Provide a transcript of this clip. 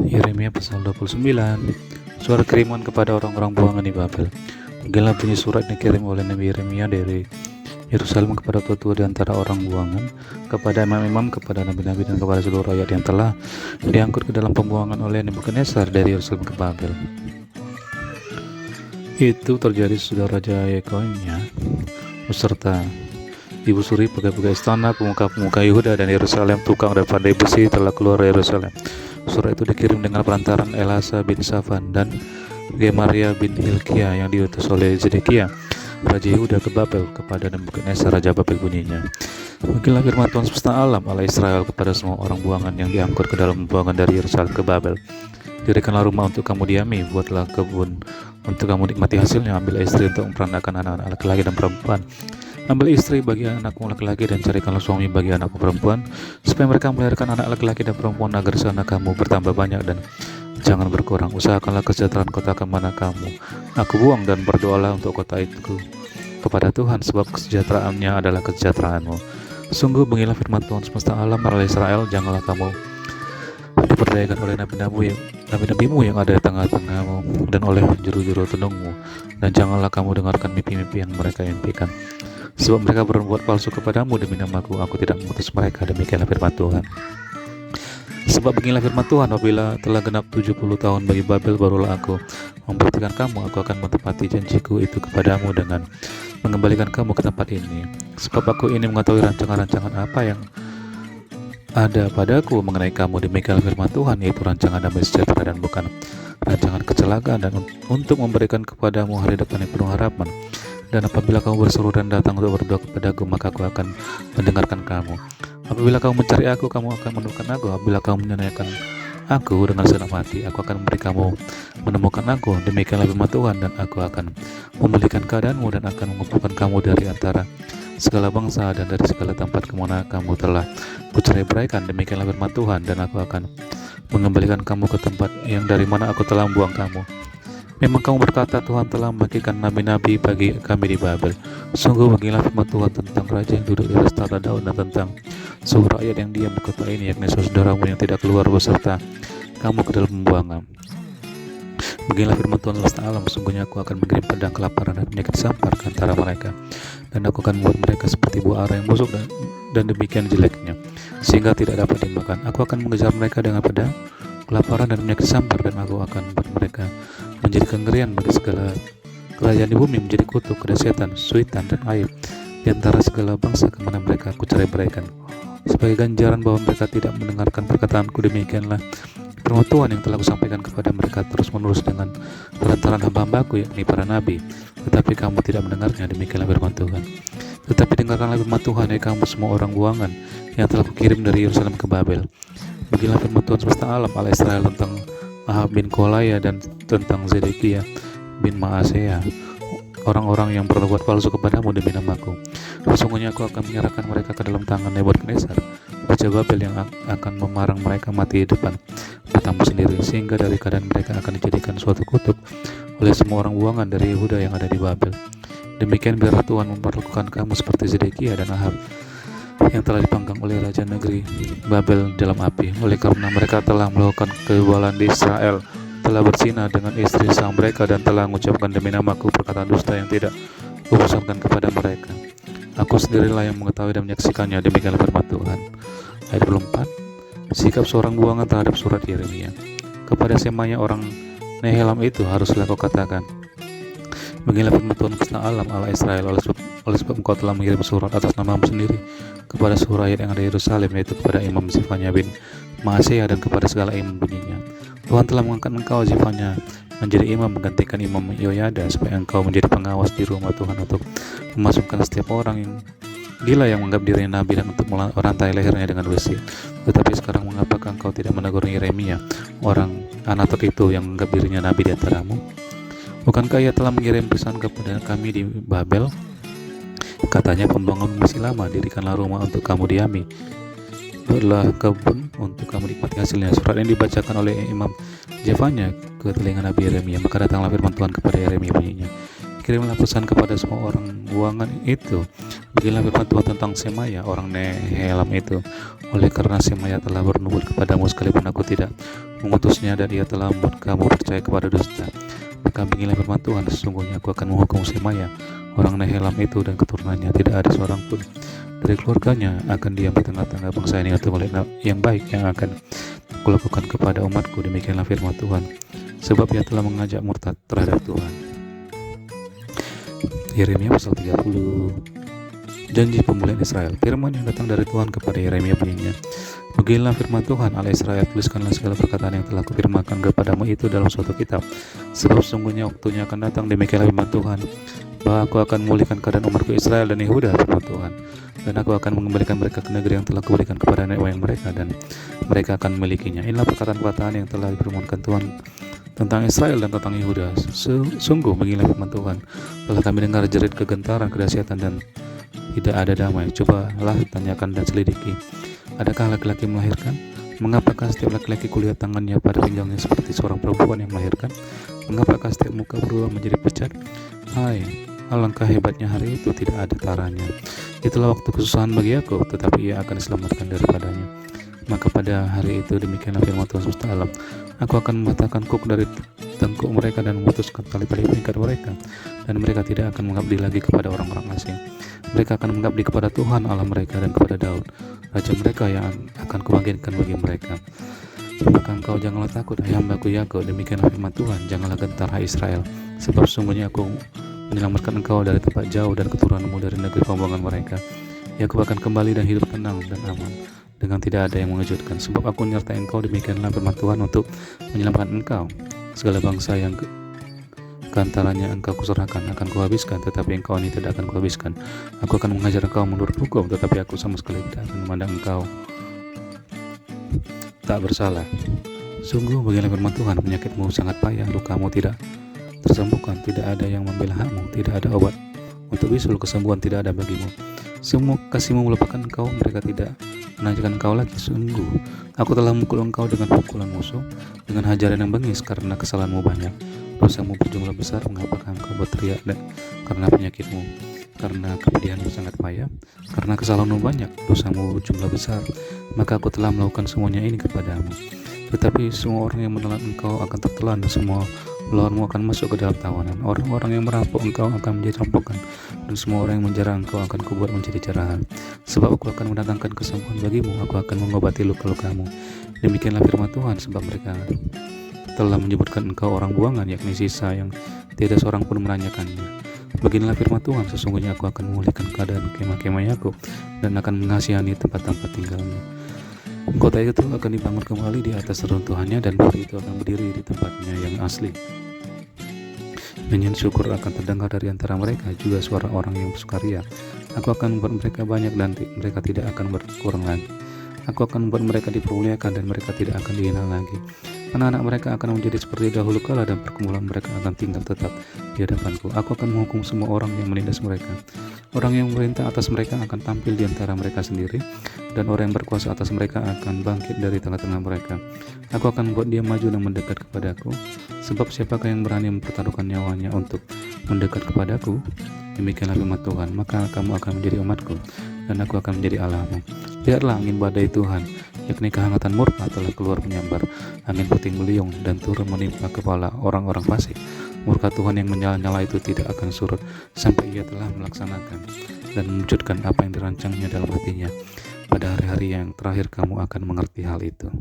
Yeremia pasal 29. Suara kiriman kepada orang-orang buangan di Babel. Beginilah bunyi surat yang dikirim oleh Nabi Yeremia dari Yerusalem kepada tua-tua di antara orang buangan, kepada imam-imam, kepada nabi-nabi, dan kepada seluruh rakyat yang telah diangkut ke dalam pembuangan oleh Nebukadnezar dari Yerusalem ke Babel. Itu terjadi sesudah Raja Yekonia beserta ibu suri, pegawai-pegawai istana, pemuka-pemuka Yehuda dan Yerusalem, tukang dan pandai besi telah keluar dari Yerusalem. Surat itu dikirim dengan perantaran Elasa bin Safan dan Gemaria bin Hilkiah yang diutus oleh Zedekia Raja Yehuda ke Babel kepada Nebukadnezar Raja Babel, bunyinya: Beginilah firman Tuhan semesta alam, Allah Israel, kepada semua orang buangan yang diangkut ke dalam pembuangan dari Yerusalem ke Babel. Dirikanlah rumah untuk kamu diami, buatlah kebun untuk kamu nikmati hasilnya, ambil istri untuk memperandakan anak-anak laki-laki dan perempuan. Ambil istri bagi anakmu laki-laki dan carikanlah suami bagi anakmu perempuan, supaya mereka melahirkan anak laki-laki dan perempuan, agar sana kamu bertambah banyak dan jangan berkurang. Usahakanlah kesejahteraan kota kemana kamu aku buang, dan berdoalah untuk kota itu kepada Tuhan, sebab kesejahteraannya adalah kesejahteraanmu. Sungguh beginilah firman Tuhan semesta alam, Allah Israel, janganlah kamu diperdayakan oleh nabi-nabimu yang ada di tengah-tengahmu dan oleh juru-juru tenungmu, dan janganlah kamu dengarkan mimpi-mimpi yang mereka impikan, sebab mereka berbuat palsu kepadamu demi namaku. Aku tidak mengutus mereka. Demikianlah firman Tuhan. Sebab beginilah firman Tuhan, apabila telah genap 70 tahun bagi Babel, barulah aku memberhentikan kamu. Aku akan menepati janjiku itu kepadamu dengan mengembalikan kamu ke tempat ini. Sebab aku ini mengetahui rancangan-rancangan apa yang ada padaku mengenai kamu. Demikianlah firman Tuhan, yaitu rancangan damai sejahtera dan bukan rancangan kecelakaan, dan untuk memberikan kepadamu hari depan yang penuh harapan. Dan apabila kamu berseru dan datang untuk berdoa kepadaku, maka aku akan mendengarkan kamu. Apabila kamu mencari aku, kamu akan menemukan aku. Apabila kamu menanyakan aku dengan senang hati, aku akan memberi kamu menemukan aku. Demikianlah firman Tuhan, dan aku akan memulihkan keadaanmu dan akan mengumpulkan kamu dari antara segala bangsa dan dari segala tempat kemana kamu telah kucerai-beraikan. Demikianlah firman Tuhan, dan aku akan mengembalikan kamu ke tempat yang dari mana aku telah membuang kamu. Memang kamu berkata, Tuhan telah membagikan nabi-nabi bagi kami di Babel. Sungguh beginilah firman Tuhan tentang raja yang duduk di atas tahta Daud, dan tentang seluruh rakyat yang diam di kota ini, yakni saudaramu yang tidak keluar beserta kamu ke dalam pembuangan. Beginilah firman Tuhan semesta alam, sesungguhnya aku akan mengirim pedang, kelaparan, dan penyakit sampar ke antara mereka, dan aku akan membuat mereka seperti buah ara yang busuk dan demikian jeleknya, sehingga tidak dapat dimakan. Aku akan mengejar mereka dengan pedang, kelaparan, dan penyakit sampar, dan aku akan membuat mereka menjadi kengerian bagi segala kerajaan di bumi, menjadi kutuk, kedesetan, suitan, dan aib di antara segala bangsa kemana mereka aku cerai-beraikan, sebagai ganjaran bahwa mereka tidak mendengarkan perkataanku. Demikianlah firman Tuhan yang telah kusampaikan kepada mereka terus-menerus dengan perantaran hamba-hambaku, yakni para nabi, tetapi kamu tidak mendengarnya. Demikianlah firman Tuhan. Tetapi dengarkanlah firman Tuhan, hai kamu semua orang buangan yang telah kukirim dari Yerusalem ke Babel. Beginilah firman Tuhan semesta alam, Allah Israel, tentang Ahab bin Kolaya dan tentang Zedekia bin Maaseya, orang-orang yang berbuat palsu kepadamu demi namaku. Sesungguhnya aku akan menyerahkan mereka ke dalam tangan Nebukadnezar Raja Babel, yang akan memarang mereka mati di depan matamu sendiri, sehingga dari keadaan mereka akan dijadikan suatu kutuk oleh semua orang buangan dari Yehuda yang ada di Babel. Demikian biarlah Tuhan memperlakukan kamu seperti Zedekia dan Ahab yang telah dipanggang oleh raja negeri Babel dalam api, oleh karena mereka telah melakukan kebalan di Israel, telah berzina dengan istri sang mereka, dan telah mengucapkan demi namaku perkataan dusta yang tidak kupesankan kepada mereka. Aku sendirilah yang mengetahui dan menyaksikannya. Demikianlah firman Tuhan. Ayat 24. Sikap seorang buangan terhadap surat Yeremia. Kepada Semaya orang Nehelam itu haruslah kau katakan, beginilah firman Tuhan semesta alam, Allah Israel, oleh sebab engkau telah mengirim surat atas namamu sendiri kepada seluruh rakyat yang ada di Yerusalem, yaitu kepada Imam Zefanya bin Maaseya dan kepada segala imam, bunyinya: Tuhan telah mengangkat engkau Zefanya menjadi imam menggantikan Imam Yoyada, supaya engkau menjadi pengawas di rumah Tuhan untuk memasukkan setiap orang yang gila yang menganggap dirinya nabi, dan untuk merantai lehernya dengan besi. Tetapi sekarang mengapakah engkau tidak menegur Yeremia, orang Anatot itu, yang menganggap dirinya nabi di antaramu? Bukankah ia telah mengirim pesan kepada kami di Babel? Katanya, pembangun masih lama, dirikanlah rumah untuk kamu diami, buatlah kebun untuk kamu nikmati hasilnya. Surat ini dibacakan oleh Imam Zefanya ke telinga Nabi Yeremia. Maka datanglah firman Tuhan kepada Yeremia, bunyinya: kirimlah pesan kepada semua orang buangan itu. Beginilah firman Tuhan tentang Semaya, orang Nehelam itu. Oleh karena Semaya telah bernubuat kepadamu sekalipun aku tidak mengutusnya, dan ia telah membuat kamu percaya kepada dusta, maka beginilah firman Tuhan, sesungguhnya aku akan menghukum Semaya, orang Nehelam itu, dan keturunannya. Tidak ada seorang pun dari keluarganya akan diam di tengah-tengah bangsa ini untuk melihat yang baik yang akan kulakukan kepada umatku. Demikianlah firman Tuhan, sebab ia telah mengajak murtad terhadap Tuhan. Yeremia pasal 30. Janji pemulihan Israel. Firman yang datang dari Tuhan kepada Yeremia bunyinya, beginilah firman Tuhan Allah Israel, tuliskanlah segala perkataan yang telah kufirmankan kepadamu itu dalam suatu kitab, sebab sesungguhnya waktunya akan datang, demikianlah firman Tuhan, bahwa aku akan memulihkan keadaan umatku Israel dan Yehuda, firman Tuhan, dan aku akan mengembalikan mereka ke negeri yang telah kuberikan kepada nenek moyang mereka, dan mereka akan memilikinya. Inilah perkataan-perkataan yang telah difirmankan Tuhan tentang Israel dan tentang Yehuda. Sungguh beginilah firman Tuhan, telah kami dengar jerit kegentaran, kedahsyatan, dan tidak ada damai. Cobalah tanyakan dan selidiki, adakah laki-laki melahirkan? Mengapakah setiap laki-laki kulihat tangannya pada pinggangnya seperti seorang perempuan yang melahirkan? Mengapakah setiap muka berubah menjadi pucat? Hai, alangkah hebatnya hari itu, tidak ada taranya. Itulah waktu kesusahan bagi aku, tetapi ia akan diselamatkan daripadanya. Maka pada hari itu, demikianlah firman Tuhan semesta alam, aku akan mematahkan kuk dari tengkuk mereka dan memutuskan tali-tali pengikat mereka, dan mereka tidak akan mengabdi lagi kepada orang-orang asing. Mereka akan mengabdi kepada Tuhan Allah mereka dan kepada Daud raja mereka yang akan kubangkitkan bagi mereka. Maka engkau janganlah takut, hai hambaku Yakub, demikianlah firman Tuhan, janganlah gentar, hai Israel, sebab sesungguhnya aku menyelamatkan engkau dari tempat jauh dan keturunanmu dari negeri pembuangan mereka. Yakub akan kembali dan hidup tenang dan aman, dengan tidak ada yang mengejutkan, sebab aku menyertai engkau, demikianlah firman Tuhan, untuk menyelamatkan engkau. Segala bangsa yang keantaranya engkau kuserahkan akan kuhabiskan, tetapi engkau ini tidak akan kuhabiskan. Aku akan mengajar engkau menurut hukum, tetapi aku sama sekali tidak akan memandang engkau tak bersalah. Sungguh beginilah firman Tuhan, penyakitmu sangat payah, lukamu tidak tersembuhkan, tidak ada yang membela hakmu, tidak ada obat untuk bisul, kesembuhan tidak ada bagimu. Semua kasihmu melupakan engkau, mereka tidak menanyakan engkau lagi. Sungguh aku telah memukul engkau dengan pukulan musuh, dengan hajaran yang bengis, karena kesalahanmu banyak, dosamu berjumlah besar. Mengapakah engkau berteriak karena penyakitmu, karena kepedihanmu sangat payah, karena kesalahanmu banyak, dosamu berjumlah besar? Maka aku telah melakukan semuanya ini kepadamu. Tetapi semua orang yang menelan engkau akan tertelan, dan semua melawanmu akan masuk ke dalam tawanan. Orang-orang yang merampok engkau akan menjadi rampokan, dan semua orang yang menjara engkau akan kubuat menjadi jarahan. Sebab aku akan mendatangkan kesembuhan bagimu, aku akan mengobati luka-lukamu. Demikianlah firman Tuhan, sebab mereka telah menyebutkan engkau orang buangan, yakni sisa yang tidak seorang pun menanyakannya. Beginilah firman Tuhan, sesungguhnya aku akan memulihkan keadaan kemah-kemah Yakub, dan akan mengasihani tempat-tempat tinggalnya. Kota itu akan dibangun kembali di atas reruntuhannya, dan bukit itu akan berdiri di tempatnya yang asli. Nyanyian syukur akan terdengar dari antara mereka, juga suara orang yang bersukaria. Aku akan membuat mereka banyak, dan mereka tidak akan berkurang lagi. Aku akan membuat mereka dipermuliakan, dan mereka tidak akan dihina lagi. Anak-anak mereka akan menjadi seperti dahulu kala, dan perkumpulan mereka akan tinggal tetap di hadapanku. Aku akan menghukum semua orang yang menindas mereka. Orang yang memerintah atas mereka akan tampil di antara mereka sendiri, dan orang yang berkuasa atas mereka akan bangkit dari tengah-tengah mereka. Aku akan membuat dia maju dan mendekat kepadaku, sebab siapakah yang berani mempertaruhkan nyawanya untuk mendekat kepadaku? Demikianlah firman Tuhan, maka kamu akan menjadi umatku, dan aku akan menjadi Allahmu. Lihatlah, angin badai Tuhan, yakni kehangatan murka, telah keluar menyambar, angin puting beliung, dan turun menimpa kepala orang-orang fasik. Murka Tuhan yang menyala-nyala itu tidak akan surut sampai ia telah melaksanakan dan mewujudkan apa yang dirancangnya dalam hatinya. Pada hari-hari yang terakhir kamu akan mengerti hal itu.